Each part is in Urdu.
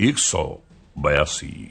182।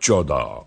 14।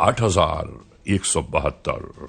8172।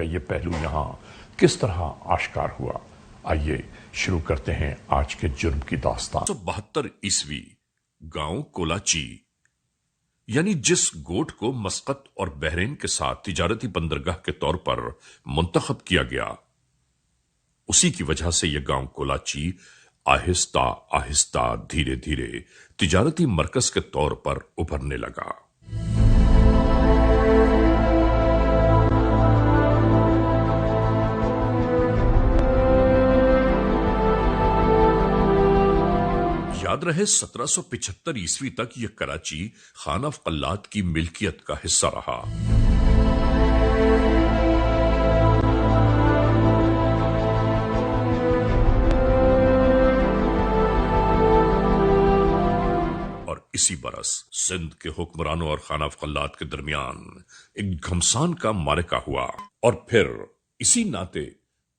کا یہ پہلو یہاں کس طرح آشکار ہوا؟ آئیے شروع کرتے ہیں آج کے جرم کی داستان۔ 1972 عیسوی گاؤں کولاچی، یعنی جس گوٹ کو مسقط اور بحرین کے ساتھ تجارتی بندرگاہ کے طور پر منتخب کیا گیا، اسی کی وجہ سے یہ گاؤں کولاچی آہستہ آہستہ دھیرے دھیرے تجارتی مرکز کے طور پر ابھرنے لگا۔ یاد رہے 1775 عیسوی تک یہ کراچی خان آف قلات کی ملکیت کا حصہ رہا۔ اور اسی برس سندھ کے حکمرانوں اور خان آف قلات کے درمیان ایک گھمسان کا معرکہ ہوا، اور پھر اسی ناطے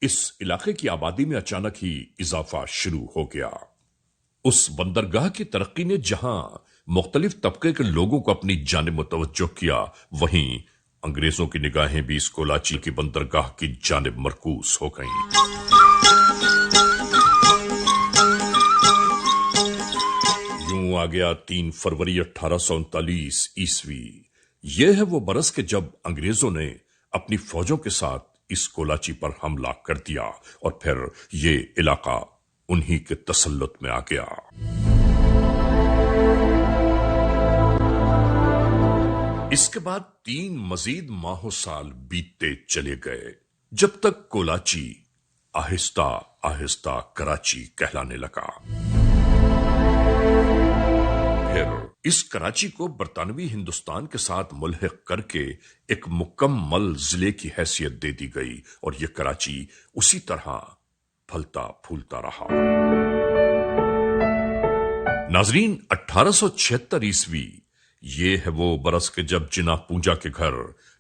اس علاقے کی آبادی میں اچانک ہی اضافہ شروع ہو گیا۔ اس بندرگاہ کی ترقی نے جہاں مختلف طبقے کے لوگوں کو اپنی جانب متوجہ کیا، وہیں انگریزوں کی نگاہیں بھی اس کولاچی کی بندرگاہ کی جانب مرکوز ہو گئیں۔ یوں آ گیا 3 فروری 1839 عیسوی۔ یہ ہے وہ برس کہ جب انگریزوں نے اپنی فوجوں کے ساتھ اس کولاچی پر حملہ کر دیا، اور پھر یہ علاقہ انہی کے تسلط میں آ گیا۔ اس کے بعد 3 مزید ماہ و سال بیتتے چلے گئے، جب تک کولاچی آہستہ آہستہ کراچی کہلانے لگا۔ پھر اس کراچی کو برطانوی ہندوستان کے ساتھ ملحق کر کے ایک مکمل ضلع کی حیثیت دے دی گئی، اور یہ کراچی اسی طرح پھلتا پھولتا رہا۔ ناظرین، 1876 عیسوی یہ ہے وہ برس کہ جب جناح پونجا کے گھر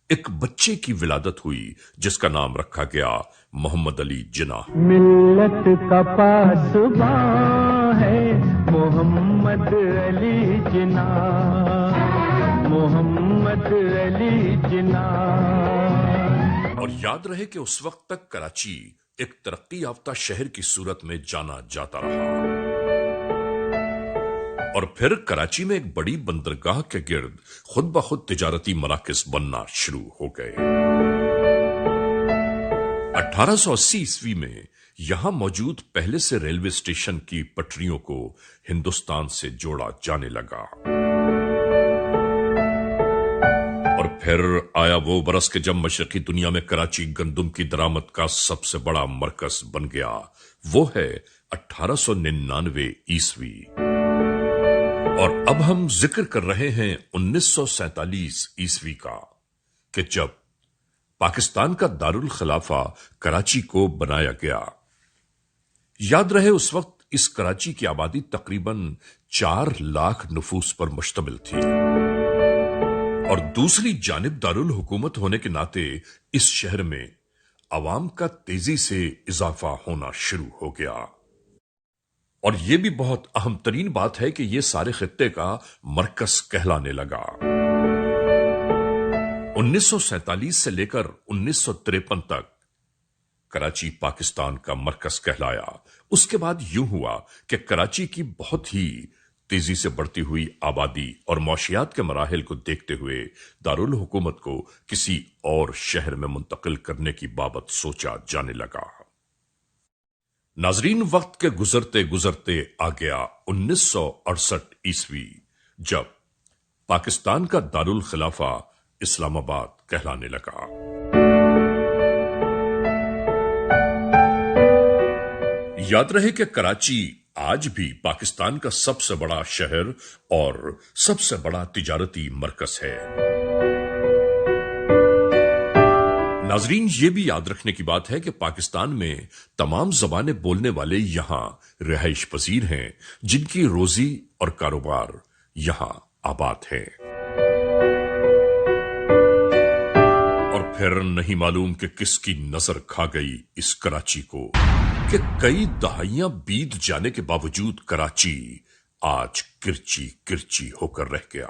ایک بچے کی ولادت ہوئی، جس کا نام رکھا گیا محمد علی جناح۔ ملت کا پاسباں ہے محمد علی جناح، محمد علی جناح۔ اور یاد رہے کہ اس وقت تک کراچی ایک ترقی یافتہ شہر کی صورت میں جانا جاتا رہا، اور پھر کراچی میں ایک بڑی بندرگاہ کے گرد خود بخود تجارتی مراکز بننا شروع ہو گئے۔ 1880 عیسوی میں یہاں موجود پہلے سے ریلوے اسٹیشن کی پٹریوں کو ہندوستان سے جوڑا جانے لگا، اور پھر آیا وہ برس کہ جب مشرقی دنیا میں کراچی گندم کی درآمد کا سب سے بڑا مرکز بن گیا۔ وہ ہے 1899 عیسوی، اور اب ہم ذکر کر رہے ہیں 1947 عیسوی کا، کہ جب پاکستان کا دارالخلافہ کراچی کو بنایا گیا۔ یاد رہے اس وقت اس کراچی کی آبادی تقریباً 4 لاکھ نفوس پر مشتمل تھی، اور دوسری جانب دارالحکومت ہونے کے ناطے اس شہر میں عوام کا تیزی سے اضافہ ہونا شروع ہو گیا۔ اور یہ بھی بہت اہم ترین بات ہے کہ یہ سارے خطے کا مرکز کہلانے لگا۔ 1947 سے لے کر 1953 تک کراچی پاکستان کا مرکز کہلایا۔ اس کے بعد یوں ہوا کہ کراچی کی بہت ہی تیزی سے بڑھتی ہوئی آبادی اور معاشیات کے مراحل کو دیکھتے ہوئے دارالحکومت کو کسی اور شہر میں منتقل کرنے کی بابت سوچا جانے لگا۔ ناظرین، وقت کے گزرتے گزرتے آ گیا 1968 عیسوی، جب پاکستان کا دارالخلافہ اسلام آباد کہلانے لگا۔ یاد رہے کہ کراچی آج بھی پاکستان کا سب سے بڑا شہر اور سب سے بڑا تجارتی مرکز ہے۔ ناظرین، یہ بھی یاد رکھنے کی بات ہے کہ پاکستان میں تمام زبانیں بولنے والے یہاں رہائش پذیر ہیں، جن کی روزی اور کاروبار یہاں آباد ہے۔ اور پھر نہیں معلوم کہ کس کی نظر کھا گئی اس کراچی کو، کہ کئی دہائیاں بیت جانے کے باوجود کراچی آج کرچی کرچی ہو کر رہ گیا۔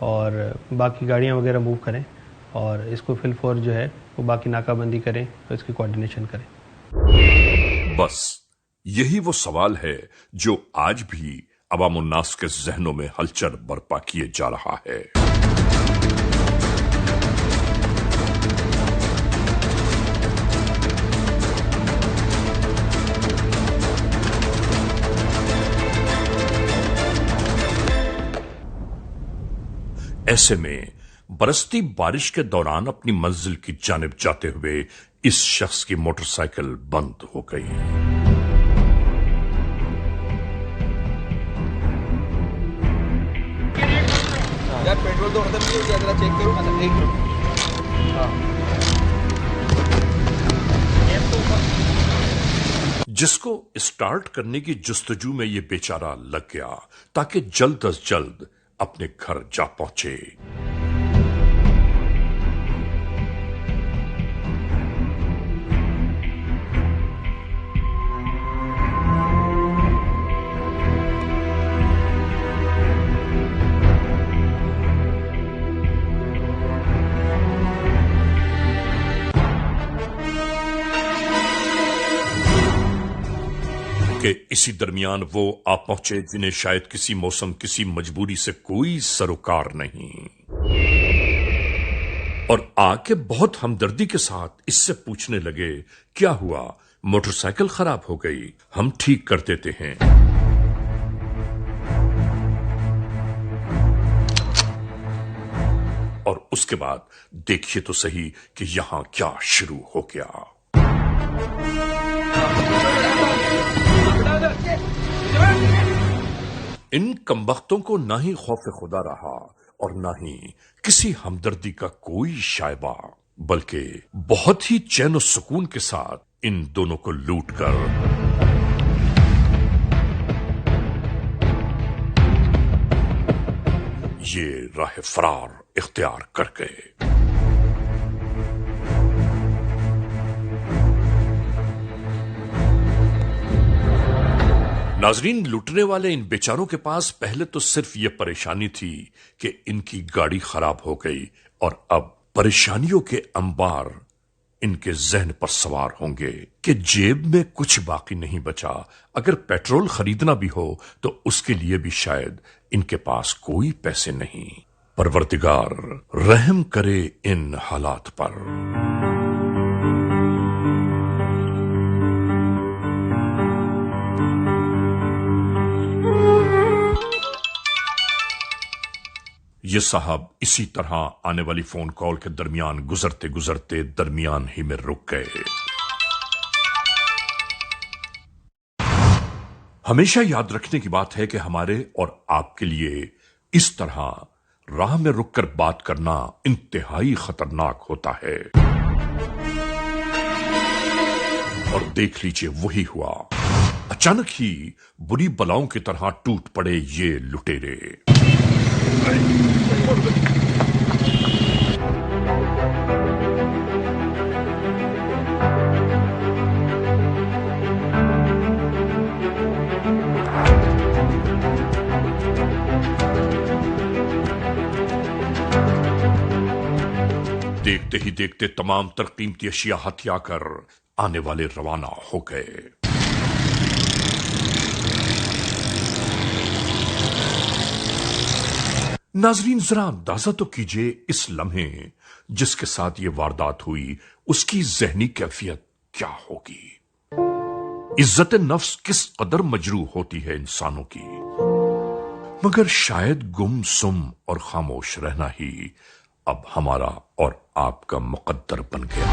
اور باقی گاڑیاں وغیرہ موو کریں اور اس کو فل فور جو ہے وہ باقی ناکہ بندی کریں تو اس کی کوارڈینیشن کریں. بس یہی وہ سوال ہے جو آج بھی عوام الناس کے ذہنوں میں ہلچل برپا کیے جا رہا ہے. ایسے میں برستی بارش کے دوران اپنی منزل کی جانب جاتے ہوئے اس شخص کی موٹر سائیکل بند ہو گئی. پیٹرول تو ختم نہیں ہو گیا, چیک کرو. جس کو اسٹارٹ کرنے کی جستجو میں یہ بیچارہ لگ گیا تاکہ جلد از جلد اپنے گھر جا پہنچے. کہ اسی درمیان وہ آ پہنچے جنہیں شاید کسی موسم کسی مجبوری سے کوئی سروکار نہیں, اور آ کے بہت ہمدردی کے ساتھ اس سے پوچھنے لگے کیا ہوا, موٹر سائیکل خراب ہو گئی, ہم ٹھیک کر دیتے ہیں. اور اس کے بعد دیکھیے تو صحیح کہ یہاں کیا شروع ہو گیا. ان کمبختوں کو نہ ہی خوف خدا رہا اور نہ ہی کسی ہمدردی کا کوئی شائبہ, بلکہ بہت ہی چین و سکون کے ساتھ ان دونوں کو لوٹ کر یہ راہ فرار اختیار کر گئے. ناظرین, لوٹنے والے ان بیچاروں کے پاس پہلے تو صرف یہ پریشانی تھی کہ ان کی گاڑی خراب ہو گئی, اور اب پریشانیوں کے انبار ان کے ذہن پر سوار ہوں گے کہ جیب میں کچھ باقی نہیں بچا. اگر پیٹرول خریدنا بھی ہو تو اس کے لیے بھی شاید ان کے پاس کوئی پیسے نہیں. پروردگار رحم کرے ان حالات پر. یہ صاحب اسی طرح آنے والی فون کال کے درمیان گزرتے گزرتے درمیان ہی میں رک گئے. ہمیشہ یاد رکھنے کی بات ہے کہ ہمارے اور آپ کے لیے اس طرح راہ میں رک کر بات کرنا انتہائی خطرناک ہوتا ہے. اور دیکھ لیجئے وہی ہوا. اچانک ہی بری بلاؤں کی طرح ٹوٹ پڑے یہ لٹیرے. دیکھتے ہی دیکھتے تمام تر قیمتی اشیاء ہتھیا کر آنے والے روانہ ہو گئے. ناظرین, ذرا اندازہ تو کیجئے اس لمحے جس کے ساتھ یہ واردات ہوئی اس کی ذہنی کیفیت کیا ہوگی. عزت نفس کس قدر مجروح ہوتی ہے انسانوں کی, مگر شاید گم سم اور خاموش رہنا ہی اب ہمارا اور آپ کا مقدر بن گیا.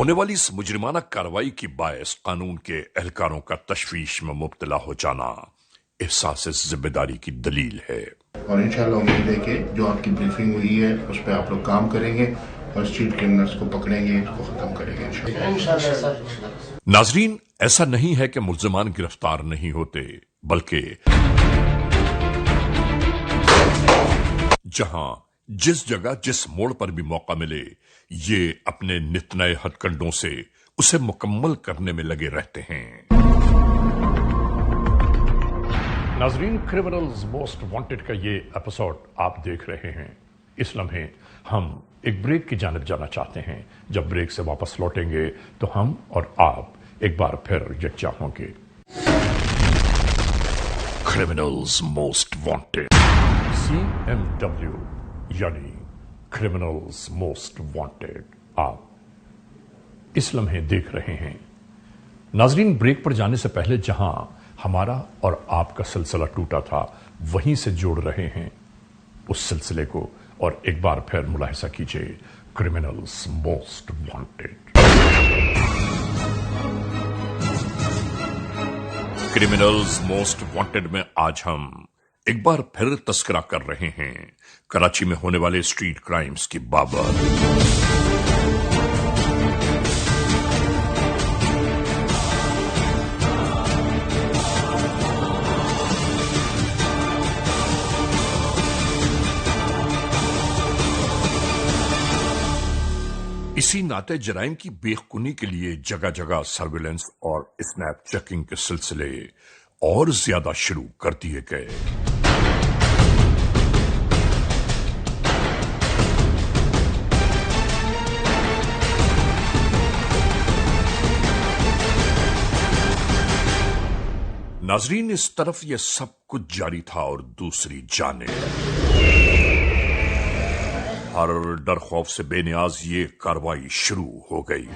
ہونے والی اس مجرمانہ کارروائی کی باعث قانون کے اہلکاروں کا تشویش میں مبتلا ہو جانا احساس ذمہ داری کی دلیل ہے. اور انشاءاللہ امید ہے کہ جو آپ کی بریفنگ ہوئی ہے اس پہ آپ لوگ کام کریں گے اور اسٹریٹ کرمنلز کو پکڑیں گے, اس کو ختم کریں گے انشاءاللہ. ناظرین, ایسا نہیں ہے کہ ملزمان گرفتار نہیں ہوتے, بلکہ جہاں جس جگہ جس موڑ پر بھی موقع ملے یہ اپنے نت نئے ہتھ کنڈوں سے اسے مکمل کرنے میں لگے رہتے ہیں. ناظرین, کرمنلز موسٹ وانٹڈ کا یہ ایپیسوڈ آپ دیکھ رہے ہیں. اس لمحے ہم ایک بریک کی جانب جانا چاہتے ہیں. جب بریک سے واپس لوٹیں گے تو ہم اور آپ ایک بار پھر یکجا ہوں گے. کرمنلز موسٹ وانٹڈ, CMW یعنی کرمنلز موسٹ وانٹڈ, آپ اس لمحے دیکھ رہے ہیں. ناظرین, بریک پر جانے سے پہلے جہاں ہمارا اور آپ کا سلسلہ ٹوٹا تھا وہیں سے جوڑ رہے ہیں اس سلسلے کو, اور ایک بار پھر ملاحظہ کیجئے criminals most wanted. Criminals most wanted میں آج ہم ایک بار پھر تذکرہ کر رہے ہیں کراچی میں ہونے والے اسٹریٹ کرائمز کی بابت. اسی ناطے جرائم کی بے خونی کے لیے جگہ جگہ سرویلنس اور اسنیپ چیکنگ کے سلسلے اور زیادہ شروع کر دیے گئے. ناظرین, اس طرف یہ سب کچھ جاری تھا اور دوسری جانب ہر ڈر خوف سے بے نیاز یہ کارروائی شروع ہو گئی.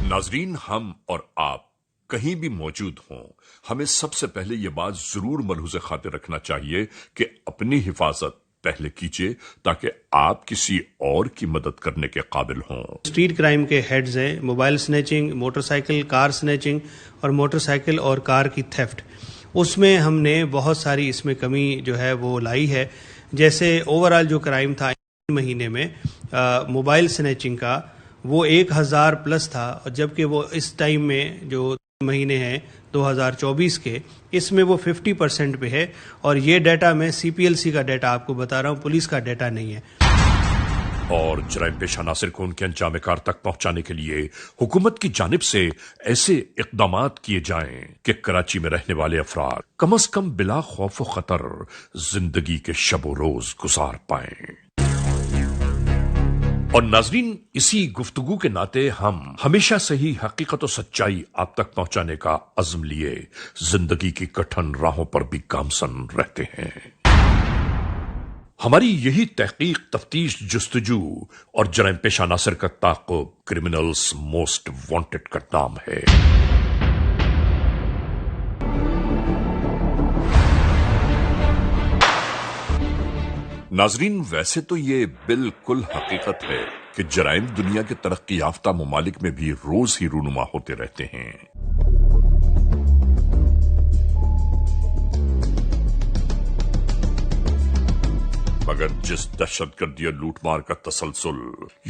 ناظرین, ہم اور آپ کہیں بھی موجود ہوں, ہمیں سب سے پہلے یہ بات ضرور ملحوظ خاطر رکھنا چاہیے کہ اپنی حفاظت پہلے کیجئے تاکہ آپ کسی اور کی مدد کرنے کے قابل ہوں. اسٹریٹ کرائم کے ہیڈز ہیں موبائل سنیچنگ, موٹر سائیکل کار سنیچنگ اور موٹر سائیکل اور کار کی تھیفٹ. اس میں ہم نے بہت ساری اس میں کمی جو ہے وہ لائی ہے. جیسے اوورآل جو کرائم تھا مہینے میں موبائل سنیچنگ کا وہ 1000 پلس تھا, جبکہ وہ اس ٹائم میں جو مہینے ہیں 2024 کے اس میں وہ 50% پہ ہے. اور یہ ڈیٹا میں CPLC کا ڈیٹا آپ کو بتا رہا ہوں, پولیس کا ڈیٹا نہیں ہے. اور جرائم پیشہ عناصر کو ان کے انجام کار تک پہنچانے کے لیے حکومت کی جانب سے ایسے اقدامات کیے جائیں کہ کراچی میں رہنے والے افراد کم از کم بلا خوف و خطر زندگی کے شب و روز گزار پائیں. اور ناظرین, اسی گفتگو کے ناطے ہم ہمیشہ سے ہی حقیقت و سچائی آپ تک پہنچانے کا عزم لیے زندگی کی کٹھن راہوں پر بھی گامزن رہتے ہیں. ہماری یہی تحقیق, تفتیش, جستجو اور جرائم پیشہ عناصر کا تعاقب کرمنلز موسٹ وانٹڈ کا نام ہے. ناظرین, ویسے تو یہ بالکل حقیقت ہے کہ جرائم دنیا کے ترقی یافتہ ممالک میں بھی روز ہی رونما ہوتے رہتے ہیں. مگر جس دہشت گردی اور لوٹ مار کا تسلسل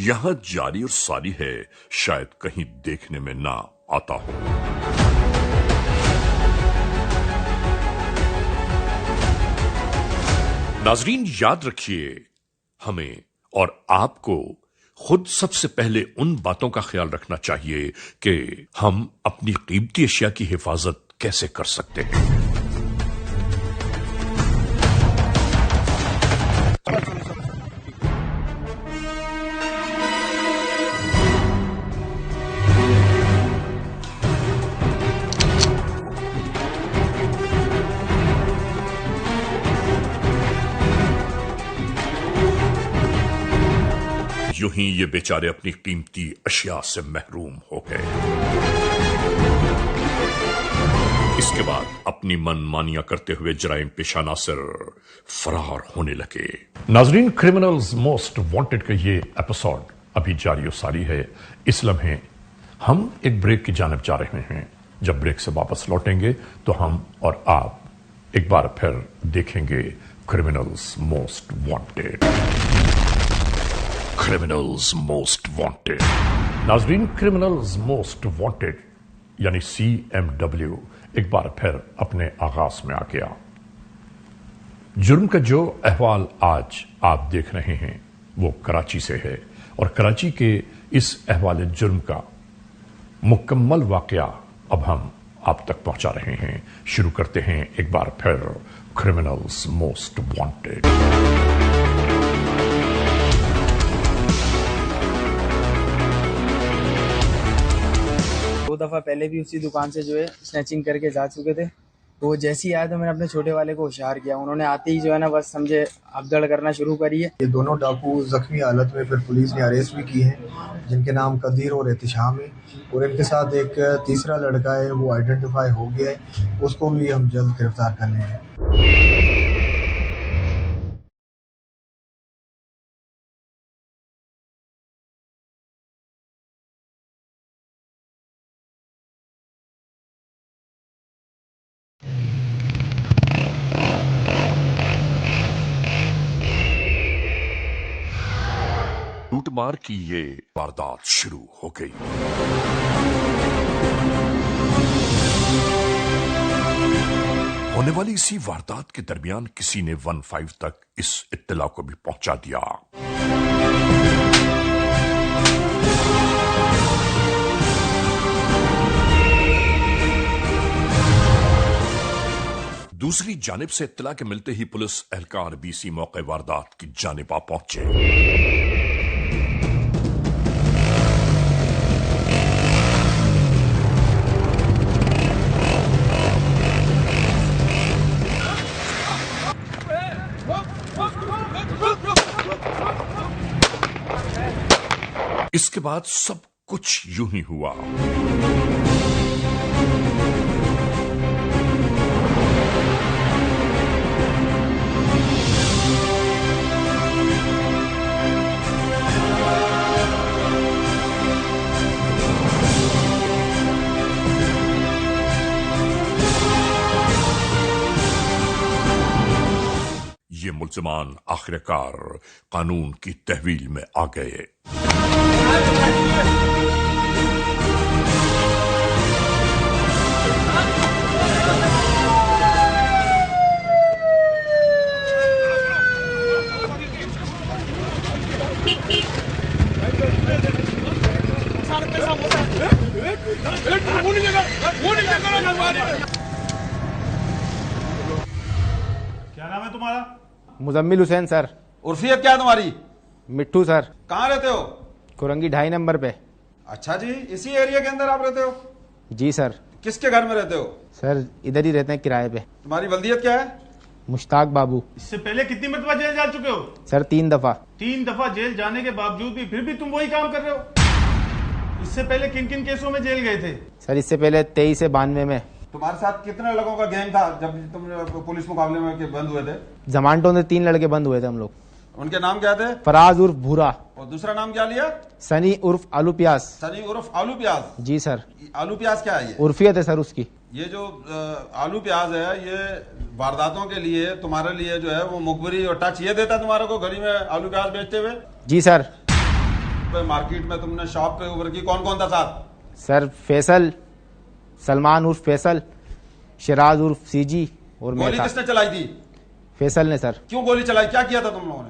یہاں جاری اور ساری ہے, شاید کہیں دیکھنے میں نہ آتا ہو. ناظرین, یاد رکھیے, ہمیں اور آپ کو خود سب سے پہلے ان باتوں کا خیال رکھنا چاہیے کہ ہم اپنی قیمتی اشیاء کی حفاظت کیسے کر سکتے ہیں۔ یوں ہی یہ بیچارے اپنی قیمتی اشیاء سے محروم ہو گئے۔ اس کے بعد اپنی من مانیاں کرتے ہوئے جرائم پیشہ ناصر فرار ہونے لگے۔ ناظرین، کرمنلز موسٹ وانٹڈ کا یہ ایپیسوڈ ابھی جاری و ساری ہے۔ اس لمحے ہم ایک بریک کی جانب جا رہے ہیں۔ جب بریک سے واپس لوٹیں گے تو ہم اور آپ ایک بار پھر دیکھیں گے criminals most wanted. Criminals most wanted. ناظرین، کرمنلز موسٹ وانٹڈ یعنی CMW ایک بار پھر اپنے آغاز میں آ گیا۔ جرم کا جو احوال آج آپ دیکھ رہے ہیں وہ کراچی سے ہے، اور کراچی کے اس احوال جرم کا مکمل واقعہ اب ہم آپ تک پہنچا رہے ہیں۔ شروع کرتے ہیں ایک بار پھر کرمنلز موسٹ وانٹڈ۔ 2 دفعہ پہلے بھی اسی دکان سے جو ہے سنیچنگ کر کے جا چکے تھے۔ وہ جیسے ہی آیا تو میں نے اپنے چھوٹے والے کو ہوشیار کیا، انہوں نے آتے ہی جو ہے نا بس سمجھے ابدڑ کرنا شروع کری ہے۔ یہ دونوں ڈاکو زخمی حالت میں پھر پولیس نے اریسٹ بھی کی ہیں، جن کے نام قدیر اور احتشام ہے، اور ان کے ساتھ ایک تیسرا لڑکا ہے، وہ آئیڈینٹیفائی ہو گیا ہے، اس کو بھی ہم جلد گرفتار کر لیں گے۔ لوٹ مار کی یہ واردات شروع ہو گئی۔ ہونے والی اسی واردات کے درمیان کسی نے 15 تک اس اطلاع کو بھی پہنچا دیا۔ دوسری جانب سے اطلاع کے ملتے ہی پولیس اہلکار بھی اسی موقع واردات کی جانب آ پہنچے۔ اس کے بعد سب کچھ یوں ہی ہوا۔ یہ ملزمان آخرکار قانون کی تحویل میں آ گئے۔ کیا نام ہے تمہارا؟ مزمل حسین سر۔ عرفیت کیا تمہاری؟ مٹھو سر۔ کہاں رہتے ہو؟ کورنگی 2.5 نمبر پہ۔ اچھا جی، اسی ایریا کے اندر آپ رہتے ہو؟ جی سر۔ کس کے گھر میں رہتے ہو؟ سر ادھر ہی رہتے ہیں کرائے پہ۔ تمہاری ولدیت کیا ہے؟ مشتاق بابو۔ اس سے پہلے کتنی مرتبہ جیل جا چکے ہو؟ سر 3 دفعہ۔ 3 دفعہ جیل جانے کے باوجود بھی پھر بھی تم وہی کام کر رہے ہو؟ اس سے پہلے کن کن کیسوں میں جیل گئے تھے؟ سر اس سے پہلے 23 سے 92 میں۔ تمہارے ساتھ کتنے لڑکوں کا گینگ تھا جب تم پولیس مقابلے میں بند ہوئے تھے؟ زمانٹوں سے 3 لڑکے بند ہوئے تھے ہم لوگ۔ ان کے نام کیا تھے؟ فراز عرف بھورا۔ اور دوسرا نام کیا لیا؟ سنی عرف آلو پیاز۔ سنی عرف آلو پیاز۔ جی سر۔ آلو پیاز کیا ہے یہ؟ عرفیت ہے سر اس کی۔ یہ جو آلو پیاز ہے یہ وارداتوں کے لیے تمہارے لیے جو ہے وہ مخبری اور ٹچ یہ دیتا تمہارے کو گلی میں آلو پیاز بیچتے ہوئے؟ جی سر۔ مارکیٹ میں تم نے شاپ پہ اوپر کی کون کون تھا ساتھ؟ سر فیصل، سلمان عرف فیصل، شراز عرف سی جی اور گولی کس نے چلائی تھی؟ فیصل نے سر۔ کیوں گولی چلائی؟ کیا کیا تھا تم لوگوں نے؟